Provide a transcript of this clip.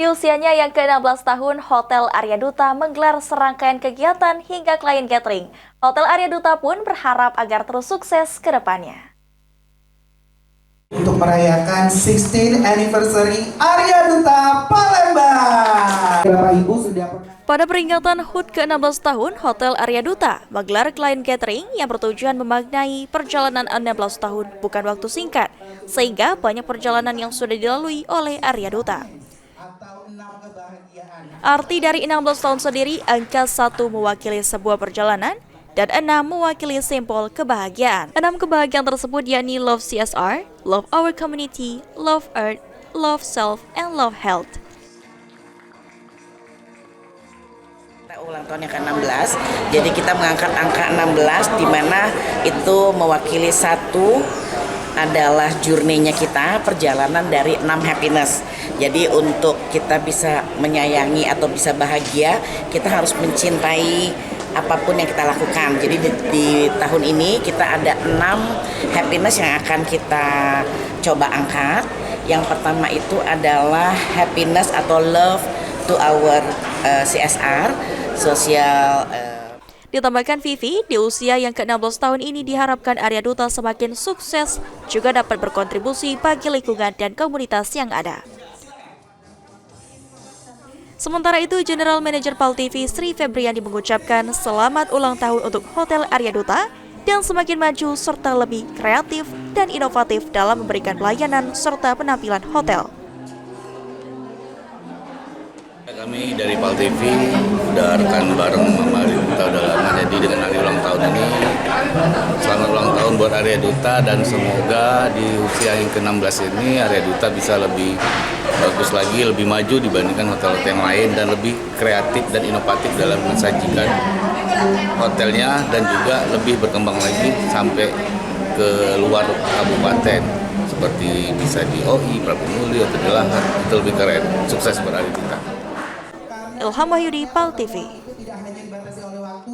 Di usianya yang ke-16 tahun, Hotel Arya Duta menggelar serangkaian kegiatan hingga klien catering. Hotel Arya Duta pun berharap agar terus sukses ke depannya. Untuk merayakan 16th anniversary Arya Duta Palembang. Bapak Ibu sudah pernah. Pada peringatan HUT ke-16 tahun, Hotel Arya Duta menggelar klien catering yang bertujuan memaknai perjalanan 16 tahun bukan waktu singkat, sehingga banyak perjalanan yang sudah dilalui oleh Arya Duta. Arti dari 16 tahun sendiri, angka 1 mewakili sebuah perjalanan, dan 6 mewakili simbol kebahagiaan. 6 kebahagiaan tersebut yakni Love CSR, Love Our Community, Love Earth, Love Self, and Love Health. Ulang tahun yang ke-16, jadi kita mengangkat angka 16 di mana itu mewakili satu adalah journey-nya kita, perjalanan dari 6 happiness. Jadi untuk kita bisa menyayangi atau bisa bahagia, kita harus mencintai apapun yang kita lakukan. Jadi di tahun ini kita ada 6 happiness yang akan kita coba angkat. Yang pertama itu adalah happiness atau love to our CSR, sosial. Ditambahkan Vivi, di usia yang ke-16 tahun ini diharapkan Arya Duta semakin sukses, juga dapat berkontribusi bagi lingkungan dan komunitas yang ada. Sementara itu, General Manager PAL TV Sri Febriani mengucapkan selamat ulang tahun untuk Hotel Arya Duta dan semakin maju serta lebih kreatif dan inovatif dalam memberikan pelayanan serta penampilan hotel. Kami dari PAL TV udah rekan bareng sama Arya Duta udah lama, jadi dengan hari ulang tahun ini selamat ulang tahun buat Arya Duta dan semoga di usia yang ke-16 ini Arya Duta bisa lebih bagus lagi, lebih maju dibandingkan hotel-hotel yang lain dan lebih kreatif dan inovatif dalam mensajikan hotelnya dan juga lebih berkembang lagi sampai ke luar kabupaten seperti bisa di OI, Prabu Muli atau di Lahar, itu lebih keren. Sukses buat Arya Duta. Ilham Wahyudi, PAL TV. Tidak hanya dibatasi oleh waktu,